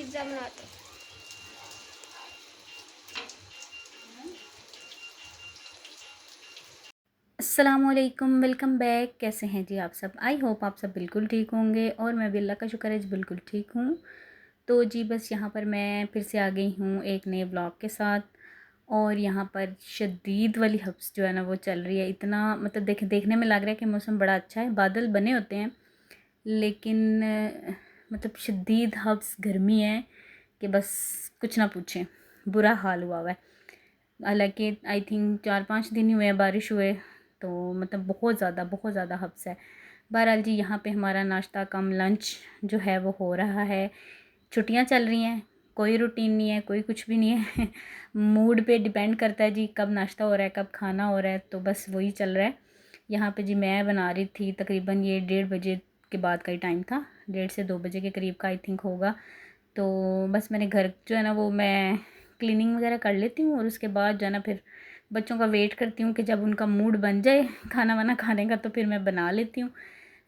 Pizza बनाते हैं। अस्सलामुअलैकुम, वेलकम बैक। कैसे हैं जी आप सब? आई होप आप सब बिल्कुल ठीक होंगे और मैं भी अल्लाह का शुक्र है जी बिल्कुल ठीक हूँ। तो जी बस यहाँ पर मैं फिर से आ गई हूँ एक नए ब्लॉग के साथ। और यहाँ पर शदीद वाली हब्स जो है ना वो चल रही है। इतना मतलब देखने में लग रहा है कि मौसम बड़ा अच्छा है, बादल बने होते हैं, लेकिन मतलब शदीद हब्स गर्मी है कि बस कुछ ना पूछें, बुरा हाल हुआ है। हालांकि आई थिंक 4-5 दिन ही हुए हैं बारिश हुए, तो मतलब बहुत ज़्यादा हब्स है। बहरहाल जी यहाँ पे हमारा नाश्ता कम लंच जो है वो हो रहा है। छुट्टियाँ चल रही हैं, कोई रूटीन नहीं है, कोई कुछ भी नहीं है मूड पे डिपेंड करता है जी कब नाश्ता हो रहा है, कब खाना हो रहा है, तो बस वही चल रहा है। यहाँ पे जी मैं बना रही थी, तकरीबन ये 1:30 बजे के बाद का ही टाइम था, 1:30 से 2 बजे के करीब का आई थिंक होगा। तो बस मैंने घर जो है ना वो मैं क्लीनिंग वगैरह कर लेती हूँ और उसके बाद जो है ना फिर बच्चों का वेट करती हूँ कि जब उनका मूड बन जाए खाना वाना खाने का तो फिर मैं बना लेती हूँ।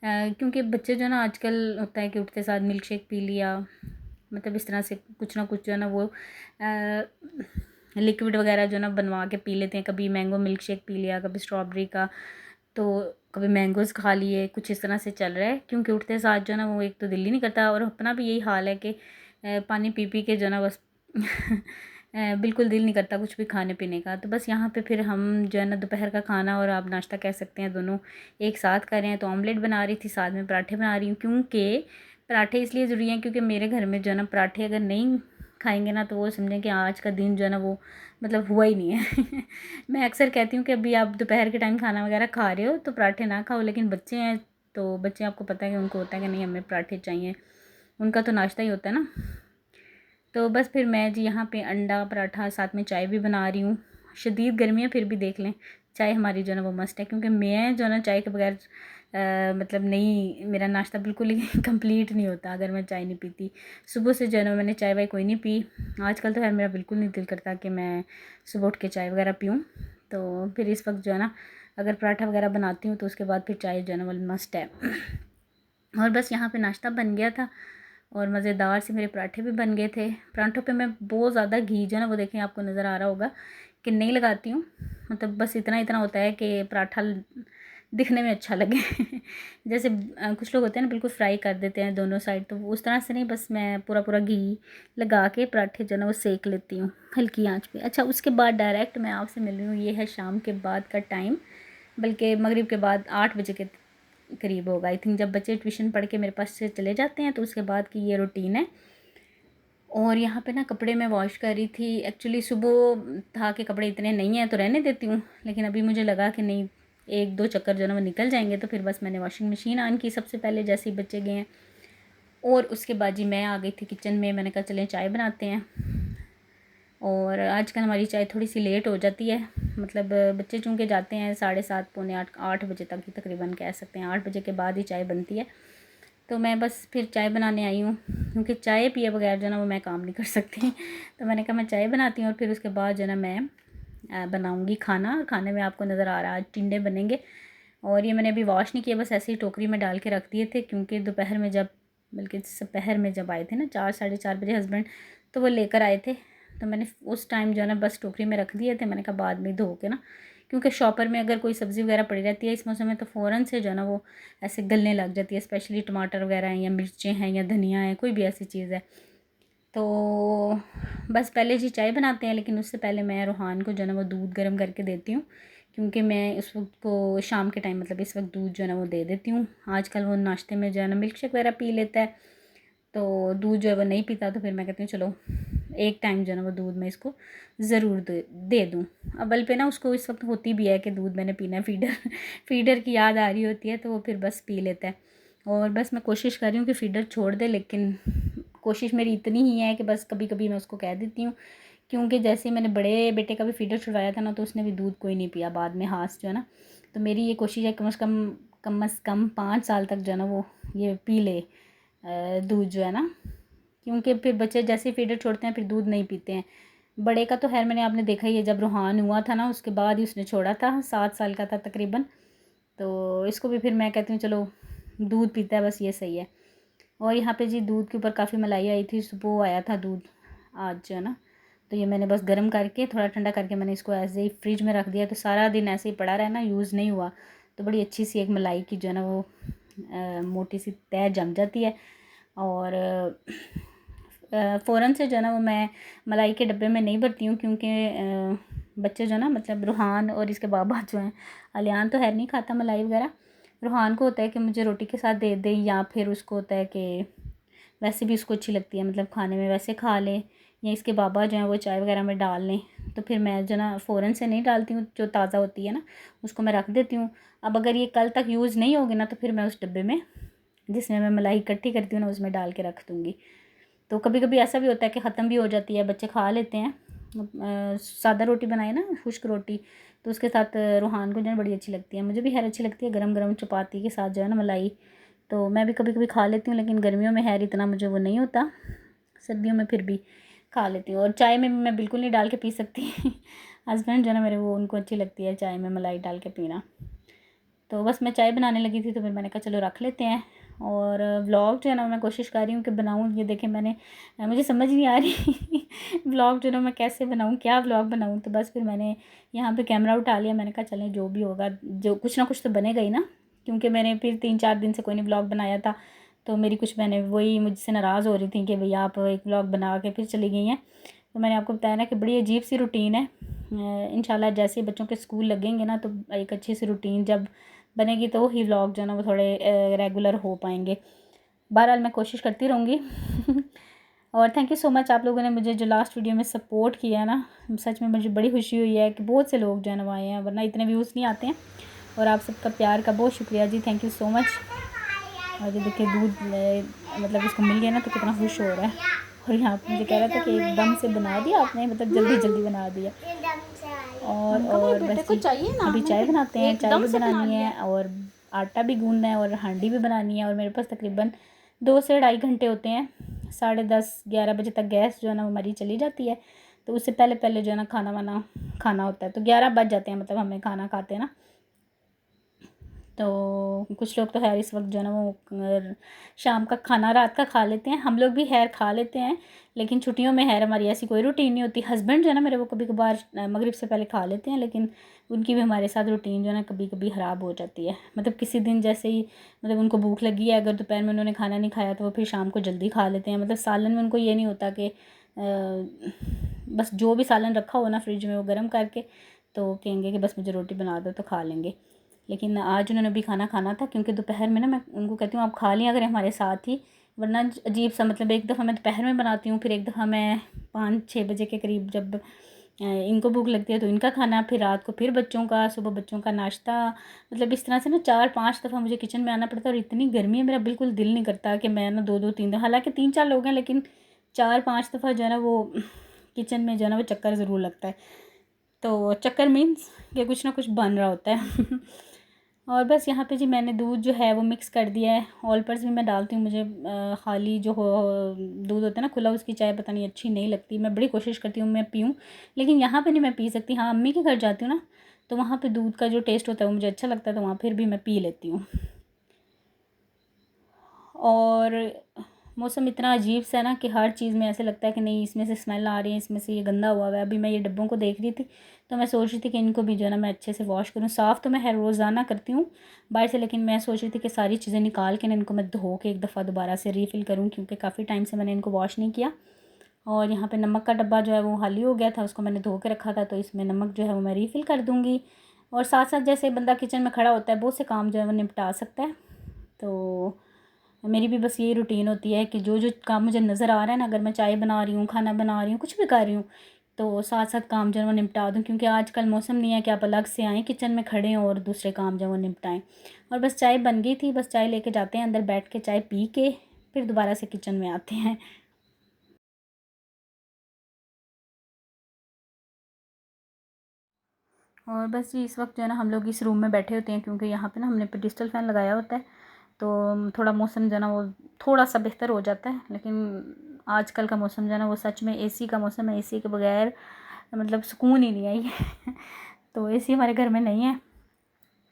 क्योंकि बच्चे जो है ना आजकल होता है कि उठते साथ मिल्क शेक पी लिया, मतलब इस तरह से कुछ ना कुछ जो है ना वो लिक्विड वगैरह जो है ना बनवा के पी लेते हैं। कभी मैंगो मिल्क शेक पी लिया, कभी स्ट्रॉबेरी का, तो कभी मैंगोज़ खा लिए, कुछ इस तरह से चल रहा है। क्योंकि उठते साथ जो है ना वो एक तो दिल ही नहीं करता, और अपना भी यही हाल है कि पानी पी पी के जो है ना बस बिल्कुल दिल नहीं करता कुछ भी खाने पीने का। तो बस यहाँ पे फिर हम जो है ना दोपहर का खाना और आप नाश्ता कह सकते हैं दोनों एक साथ कर रहे हैं। तो ऑमलेट बना रही थी, साथ में पराठे बना रही हूँ। क्योंकि पराठे इसलिए ज़रूरी हैं क्योंकि मेरे घर में जो है ना पराठे अगर नहीं खाएंगे ना तो वो समझें कि आज का दिन जो है ना वो मतलब हुआ ही नहीं है मैं अक्सर कहती हूँ कि अभी आप दोपहर के टाइम खाना वगैरह खा रहे हो तो पराठे ना खाओ, लेकिन बच्चे हैं तो बच्चे आपको पता है कि उनको होता है कि नहीं हमें पराठे चाहिए, उनका तो नाश्ता ही होता है ना। तो बस फिर मैं जी यहाँ पे अंडा पराठा साथ में चाय भी बना रही हूँ। शदीद गर्मी है फिर भी देख लें चाय हमारी जो है ना वो मस्त है, क्योंकि मैं जो है ना चाय के बगैर मतलब नहीं, मेरा नाश्ता बिल्कुल ही कंप्लीट नहीं होता अगर मैं चाय नहीं पीती। सुबह से जो है ना मैंने चाय वाय कोई नहीं पी। आजकल तो यार मेरा बिल्कुल नहीं दिल करता कि मैं सुबह उठ के चाय वगैरह पीऊँ। तो फिर इस वक्त जो है ना अगर पराठा वगैरह बनाती हूँ तो उसके बाद फिर चाय जो है ना वो मस्ट है और बस यहाँ पे नाश्ता बन गया था और मज़ेदार से मेरे पराठे भी बन गए थे। पराठों पे मैं बहुत ज़्यादा घी जो है ना वो देखें आपको नज़र आ रहा होगा कि नहीं लगाती हूँ, मतलब बस इतना इतना होता है कि पराठा दिखने में अच्छा लगे जैसे कुछ लोग होते हैं ना बिल्कुल फ्राई कर देते हैं दोनों साइड, तो उस तरह से नहीं, बस मैं पूरा पूरा घी लगा के पराठे जो है ना वो सेक लेती हूँ हल्की आंच पे। अच्छा, उसके बाद डायरेक्ट मैं आपसे मिल रही हूँ, ये है शाम के बाद का टाइम, बल्कि मगरिब के बाद 8 बजे के करीब होगा आई थिंक, जब बच्चे ट्यूशन पढ़ के मेरे पास से चले जाते हैं तो उसके बाद की ये रूटीन है। और यहाँ पे ना कपड़े मैं वॉश कर रही थी, एक्चुअली सुबह था कि कपड़े इतने नहीं हैं तो रहने देती हूँ, लेकिन अभी मुझे लगा कि नहीं, 1-2 चक्कर जो है ना वो निकल जाएंगे, तो फिर बस मैंने वॉशिंग मशीन ऑन की सबसे पहले जैसे ही बच्चे गए हैं। और उसके बाद जी मैं आ गई थी किचन में, मैंने कहा चलें चाय बनाते हैं। और आजकल हमारी चाय थोड़ी सी लेट हो जाती है, मतलब बच्चे चूँकि जाते हैं 7:30 पौने 8 बजे तक ही तकरीबन कह सकते हैं, 8 बजे के बाद ही चाय बनती है। तो मैं बस फिर चाय बनाने आई हूँ, क्योंकि चाय पिए बगैर जो है ना वो मैं काम नहीं कर सकती तो मैंने कहा मैं चाय बनाती हूँ और फिर उसके बाद जो है ना मैं बनाऊँगी खाना। खाने में आपको नज़र आ रहा है आज टिंडे बनेंगे, और ये मैंने अभी वॉश नहीं किया, बस ऐसे ही टोकरी में डाल के रख दिए थे, क्योंकि दोपहर में जब, बल्कि दोपहर में जब आए थे ना 4-4:30 बजे हस्बैंड, तो वो लेकर आए थे, तो मैंने उस टाइम जो है ना बस टोकरी में रख दिए थे। मैंने कहा बाद में धो के ना, क्योंकि शॉपर में अगर कोई सब्ज़ी वगैरह पड़ी रहती है इस मौसम में तो फ़ौरन से जो है ना वो ऐसे गलने लग जाती है, स्पेशली टमाटर वगैरह हैं या मिर्चें हैं या धनिया है, कोई भी ऐसी चीज़ है। तो बस पहले जी चाय बनाते हैं, लेकिन उससे पहले मैं रूहान को जो है ना वो दूध गर्म करके देती हूँ, क्योंकि मैं उस वक्त को शाम के टाइम मतलब इस वक्त दूध जो है ना वो दे देती हूँ। आजकल वो नाश्ते में जो है ना मिल्क शेक वगैरह पी लेता है, तो दूध जो है वो नहीं पीता, तो फिर मैं कहती हूँ चलो एक टाइम जो है ना वो दूध मैं इसको ज़रूर दे दूँ। अव्वल पे ना उसको इस वक्त होती भी है कि दूध मैंने पीना है, फीडर फीडर की याद आ रही होती है, तो वो फिर बस पी लेता है। और बस मैं कोशिश कर रही हूँ कि फीडर छोड़ दे, लेकिन कोशिश मेरी इतनी ही है कि बस कभी कभी मैं उसको कह देती हूँ, क्योंकि जैसे मैंने बड़े बेटे का भी फीडर छुड़वाया था ना तो उसने भी दूध कोई नहीं पिया बाद में, हाथ जो है ना। तो मेरी ये कोशिश है कम से कम 5 साल तक जो है ना वो ये पी ले दूध जो है ना, क्योंकि फिर बच्चे जैसे फीडर छोड़ते हैं फिर दूध नहीं पीते हैं। बड़े का तो खैर मैंने आपने देखा ही है, जब रूहान हुआ था ना उसके बाद ही उसने छोड़ा था, 7 साल का था तकरीबन। तो इसको भी फिर मैं कहती हूँ चलो दूध पीता है बस ये सही है। और यहाँ पे जी दूध के ऊपर काफ़ी मलाई आई थी, सुबह आया था दूध आज जो है ना। तो ये मैंने बस गर्म करके थोड़ा ठंडा करके मैंने इसको ऐसे ही फ्रिज में रख दिया, तो सारा दिन ऐसे ही पड़ा रहा ना, यूज़ नहीं हुआ। तो बड़ी अच्छी सी एक मलाई की जो है ना वो मोटी सी तह जम जाती है। और फ़ौरन से जो है ना वो मैं मलाई के डब्बे में नहीं भरती हूँ, क्योंकि बच्चे जो है ना, मतलब रूहान और इसके बाबा जो हैं, अलियान तो है नहीं खाता मलाई वगैरह। रूहान को होता है कि मुझे रोटी के साथ दे दें, या फिर उसको होता है कि वैसे भी उसको अच्छी लगती है, मतलब खाने में वैसे खा लें, या इसके बाबा जो हैं वो चाय वगैरह में डाल लें। तो फिर मैं जो ना फ़ौरन से नहीं डालती हूँ, जो ताज़ा होती है ना उसको मैं रख देती हूँ। अब अगर ये कल तक यूज़ नहीं होगी ना, तो फिर मैं उस डब्बे में जिसमें मैं मलाई इकट्ठी करती हूँ ना, उसमें डाल के रख दूँगी। तो कभी कभी ऐसा भी होता है कि ख़त्म भी हो जाती है, बच्चे खा लेते हैं। सादा रोटी बनाए ना, खुश्क रोटी, तो उसके साथ रूहान को जो है बड़ी अच्छी लगती है, मुझे भी खैर अच्छी लगती है, गरम गरम चपाती के साथ जो है ना मलाई। तो मैं भी कभी कभी खा लेती हूँ, लेकिन गर्मियों में खैर इतना मुझे वो नहीं होता, सर्दियों में फिर भी खा लेती हूँ। और चाय में मैं बिल्कुल नहीं डाल के पी सकती हस्बैंड जो है ना मेरे, वो उनको अच्छी लगती है चाय में मलाई डाल के पीना। तो बस मैं चाय बनाने लगी थी, तो फिर मैंने कहा चलो रख लेते हैं। और व्लॉग जो है ना मैं कोशिश कर रही हूँ कि बनाऊँ, ये देखें मैंने, मुझे समझ नहीं आ रही व्लॉग जो है ना मैं कैसे बनाऊँ, क्या व्लॉग बनाऊँ। तो बस फिर मैंने यहाँ पे कैमरा उठा लिया, मैंने कहा चलें जो भी होगा, जो कुछ ना कुछ तो बनेगा ही ना, क्योंकि मैंने फिर 3-4 दिन से कोई नहीं व्लॉग बनाया था। तो मेरी कुछ बहनें वही मुझसे नाराज़ हो रही थी कि भैया आप एक व्लॉग बना के फिर चली गई हैं। तो मैंने आपको बताया ना कि बड़ी अजीब सी रूटीन है। इंशाल्लाह जैसे ही बच्चों के स्कूल लगेंगे ना, तो एक अच्छी सी रूटीन जब बनेगी, तो ही व्लॉग जो है ना वो थोड़े रेगुलर हो पाएंगे। बहरहाल मैं कोशिश करती रहूँगी और थैंक यू सो मच आप लोगों ने मुझे जो लास्ट वीडियो में सपोर्ट किया है ना, सच में मुझे बड़ी खुशी हुई है कि बहुत से लोग जो है ना वो आए हैं, वरना इतने व्यूज़ नहीं आते हैं। और आप सबका प्यार का बहुत शुक्रिया जी, थैंक यू सो मच। और ये देखिए दूध मतलब इसको मिल गया ना, तो कितना खुश हो रहा है। और यहाँ पे मुझे कह रहा था कि एकदम से बना दिया आपने, मतलब जल्दी जल्दी बना दिया। और बस जी अभी चाय बनाते हैं, चाय भी बनानी है और आटा भी गूंदना है और हांडी भी बनानी है। और मेरे पास तकरीबन 2 से 2.5 घंटे होते हैं, 10:30-11 बजे तक गैस जो है ना हमारी चली जाती है। तो उससे पहले पहले जो है ना खाना वाना खाना होता है, तो 11 बज जाते हैं, मतलब हमें खाना खाते हैं ना। तो कुछ लोग तो खैर इस वक्त जो है ना वो शाम का खाना रात का खा लेते हैं, हम लोग भी खैर खा लेते हैं, लेकिन छुट्टियों में खैर हमारी ऐसी कोई रूटीन नहीं होती। हस्बैंड जो है ना मेरे, वो कभी कभार मगरिब से पहले खा लेते हैं, लेकिन उनकी भी हमारे साथ रूटीन जो है ना कभी कभी ख़राब हो जाती है। मतलब किसी दिन जैसे ही मतलब उनको भूख लगी है, अगर दोपहर में उन्होंने खाना नहीं खाया, तो वो फिर शाम को जल्दी खा लेते हैं। मतलब सालन में उनको ये नहीं होता कि बस जो भी सालन रखा हो ना फ्रिज में वो गर्म करके, तो कहेंगे कि बस मुझे रोटी बना दो तो खा लेंगे। लेकिन आज उन्होंने भी खाना खाना था, क्योंकि दोपहर में ना मैं उनको कहती हूँ आप खा लें अगर हमारे साथ ही, वरना अजीब सा, मतलब एक दफ़ा मैं दोपहर में बनाती हूँ, फिर एक दफ़ा मैं 5-6 बजे के करीब जब इनको भूख लगती है तो इनका खाना, फिर रात को फिर बच्चों का, सुबह बच्चों का नाश्ता। मतलब इस तरह से ना 4-5 दफ़ा मुझे किचन में आना पड़ता है। और इतनी गर्मी है, मेरा बिल्कुल दिल नहीं करता कि मैं ना 2-2 3 हालांकि 3-4 लोग हैं, लेकिन 4-5 दफ़ा जो है ना वो किचन में जो है ना वो चक्कर ज़रूर लगता है। तो चक्कर मीन्स कि कुछ ना कुछ बन रहा होता है और बस यहाँ पे जी मैंने दूध जो है वो मिक्स कर दिया है। ऑल पर्स भी मैं डालती हूँ, मुझे खाली जो हो दूध होता है ना खुला, उसकी चाय पता नहीं अच्छी नहीं लगती। मैं बड़ी कोशिश करती हूँ मैं पीऊँ, लेकिन यहाँ पे नहीं मैं पी सकती। हाँ अम्मी के घर जाती हूँ ना, तो वहाँ पे दूध का जो टेस्ट होता है वो मुझे अच्छा लगता है, तो वहाँ फिर भी मैं पी लेती हूँ। और मौसम इतना अजीब सा है ना कि हर चीज़ में ऐसे लगता है कि नहीं इसमें से स्मेल आ रही है, इसमें से ये गंदा हुआ है। अभी मैं ये डब्बों को देख रही थी, तो मैं सोच रही थी कि इनको भी जो है ना मैं अच्छे से वॉश करूँ। साफ़ तो मैं हर रोज़ाना करती हूँ बाहर से, लेकिन मैं सोच रही थी कि सारी चीज़ें निकाल के ना इनको मैं धो के एक दफ़ा दोबारा से रीफ़िल करूँ, क्योंकि काफ़ी टाइम से मैंने इनको वॉश नहीं किया। और यहाँ पर नमक का डब्बा जो है वो खाली हो गया था, उसको मैंने धो के रखा था, तो इसमें नमक जो है वो मैं रीफ़िल कर दूँगी। और साथ साथ जैसे बंदा किचन में खड़ा होता है, बहुत से काम जो है वो निपटा सकता है। तो मेरी भी बस यही रूटीन होती है कि जो जो काम मुझे नज़र आ रहा है ना, अगर मैं चाय बना रही हूँ, खाना बना रही हूँ, कुछ भी कर रही हूँ, तो साथ साथ काम जो है वो निपटा दूँ, क्योंकि आजकल मौसम नहीं है कि आप अलग से आएँ किचन में खड़े हों और दूसरे काम जो है वो निपटाएँ। और बस चाय बन गई थी, बस चाय लेके जाते हैं अंदर, बैठ के चाय पी के फिर दोबारा से किचन में आते हैं। और बस जी इस वक्त जो है ना हम लोग इस रूम में बैठे होते हैं, क्योंकि यहाँ पे ना हमने पेडिस्टल फ़ैन लगाया होता है, तो थोड़ा मौसम जो है ना वो थोड़ा सा बेहतर हो जाता है। लेकिन आजकल का मौसम जो है ना वो सच में एसी का मौसम है, एसी के बगैर मतलब सुकून ही नहीं है तो एसी हमारे घर में नहीं है।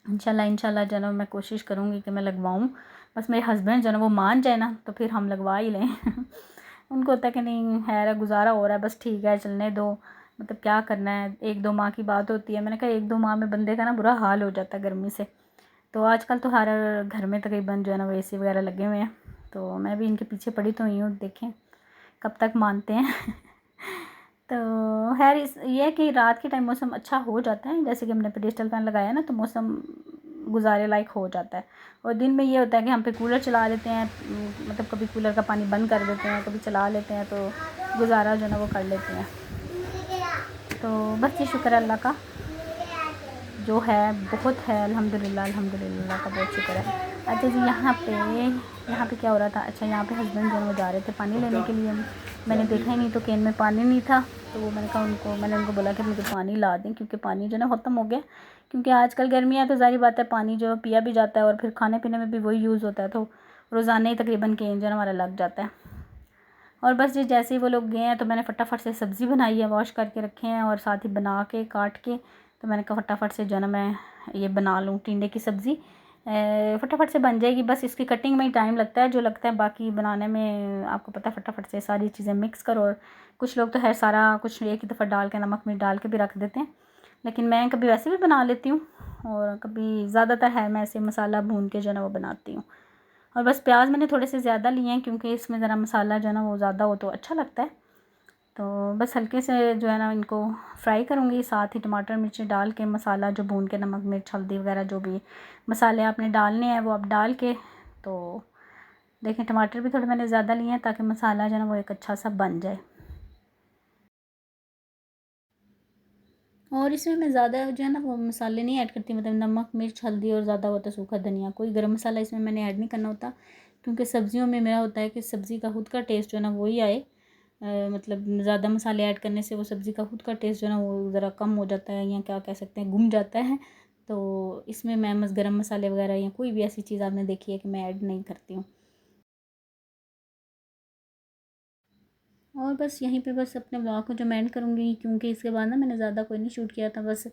इंशाल्लाह जो है ना मैं कोशिश करूँगी कि मैं लगवाऊँ, बस मेरे हस्बैंड जो है ना वो मान जाए ना तो फिर हम लगवा ही लें उनको होता है कि नहीं है गुजारा हो रहा है, बस ठीक है चलने दो, मतलब क्या करना है, 1-2 माह की बात होती है। मैंने कहा 1-2 माह में बंदे का ना बुरा हाल हो जाता है गर्मी से। तो आजकल तो हर घर में तकरीबन जो है ना वो एसी वगैरह लगे हुए हैं, तो मैं भी इनके पीछे पड़ी तो हुई हूँ, देखें कब तक मानते हैं तो खैर इस ये है कि रात के टाइम मौसम अच्छा हो जाता है, जैसे कि हमने पेडिस्टल फैन लगाया ना तो मौसम गुजारे लायक हो जाता है। और दिन में ये होता है कि हम पे कूलर चला लेते हैं, मतलब कभी कूलर का पानी बंद कर देते हैं, कभी चला लेते हैं, तो गुजारा जो है ना वो कर लेते हैं। तो बस ये शुक्र है अल्लाह का जो है, बहुत है, अल्हम्दुलिल्लाह अल्हम्दुलिल्लाह का बहुत शुक्र है। अच्छा जी, यहाँ पे क्या हो रहा था, अच्छा यहाँ पे हस्बैंड जो है वो जा रहे थे पानी लेने के लिए, मैंने देखा ही नहीं तो कैन में पानी नहीं था, तो मैंने उनको बोला कि मुझे पानी ला दें, क्योंकि पानी जो है ना ख़त्म हो गया। क्योंकि आजकल गर्मी है तो ज़ाहिर बात है पानी जो पिया भी जाता है और फिर खाने पीने में भी वही यूज़ होता है, तो रोज़ाना ही तकरीबन कैन जो है हमारा लग जाता है। और बस जी जैसे ही वो लोग गए हैं तो मैंने फटाफट से सब्ज़ी बनाई है, वॉश करके रखे हैं और साथ ही बना के काट के, तो मैंने कहा फटाफट से जो है ना मैं ये बना लूँ टिंडे की सब्ज़ी, फटाफट से बन जाएगी। बस इसकी कटिंग में ही टाइम लगता है, जो लगता है बाकी बनाने में आपको पता है फटाफट से सारी चीज़ें मिक्स करो। और कुछ लोग तो है सारा कुछ एक ही दफ़ा डाल के नमक मिर्च डाल के भी रख देते हैं, लेकिन मैं कभी वैसे भी बना लेती हूँ और कभी ज़्यादातर है मैं ऐसे मसाला भून के जो है ना वो बनाती हूँ। और बस प्याज मैंने थोड़े से ज़्यादा लिए हैं क्योंकि इसमें ज़रा मसाला जो है ना वो ज़्यादा हो तो अच्छा लगता है। तो बस हल्के से जो है ना इनको फ्राई करूँगी, साथ ही टमाटर मिर्ची डाल के मसाला जो भून के नमक मिर्च हल्दी वगैरह जो भी मसाले आपने डालने हैं वो आप डाल के, तो देखें टमाटर भी थोड़े मैंने ज़्यादा लिए हैं ताकि मसाला जो है ना वो एक अच्छा सा बन जाए। और इसमें मैं ज़्यादा जो है ना वो मसाले नहीं ऐड करती, मतलब नमक मिर्च हल्दी और ज़्यादा होता है सूखा धनिया, कोई गरम मसाला इसमें मैंने ऐड नहीं करना होता, क्योंकि सब्ज़ियों में मेरा होता है कि सब्ज़ी का खुद का टेस्ट जो है ना वही आए। मतलब ज़्यादा मसाले ऐड करने से वो सब्ज़ी का खुद का टेस्ट जो है ना वो ज़रा कम हो जाता है, या क्या कह सकते हैं गुम जाता है। तो इसमें मैं बस गरम मसाले वगैरह या कोई भी ऐसी चीज़ आपने देखी है कि मैं ऐड नहीं करती हूँ। और बस यहीं पे बस अपने ब्लॉग को जो मैं एंड करूँगी, क्योंकि इसके बाद ना मैंने ज़्यादा कोई नहीं शूट किया था, बस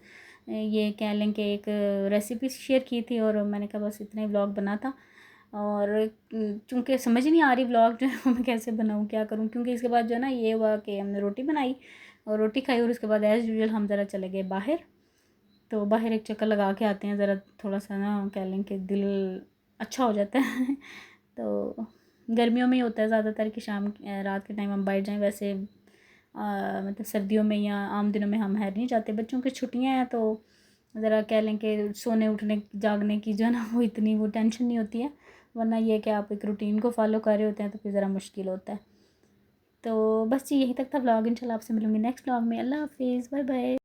ये कह लें कि एक रेसिपी शेयर की थी और मैंने कहा बस इतना ही ब्लॉग बना था। और चूँकि समझ ही नहीं आ रही ब्लॉग जो है वो मैं कैसे बनाऊँ क्या करूँ, क्योंकि इसके बाद जो है ना ये हुआ कि हमने रोटी बनाई और रोटी खाई और उसके बाद एज़ यूजुअल हम ज़रा चले गए बाहर। तो बाहर एक चक्कर लगा के आते हैं, ज़रा थोड़ा सा ना कह लें कि दिल अच्छा हो जाता है तो गर्मियों में ही होता है ज़्यादातर कि शाम रात के टाइम हम बैठ जाएं, वैसे मतलब सर्दियों में या आम दिनों में हम बाहर नहीं जाते, बच्चों की छुट्टियां हैं तो ज़रा कह लें कि सोने उठने जागने की जो है ना वो इतनी वो टेंशन नहीं होती है, वरना ये कि आप एक रूटीन को फॉलो कर रहे होते हैं तो फिर ज़रा मुश्किल होता है। तो बस जी यहीं तक था ब्लॉग, इंशाल्लाह आपसे मिलूँगी नेक्स्ट ब्लॉग में। अल्लाह हाफिज़, बाय बाय।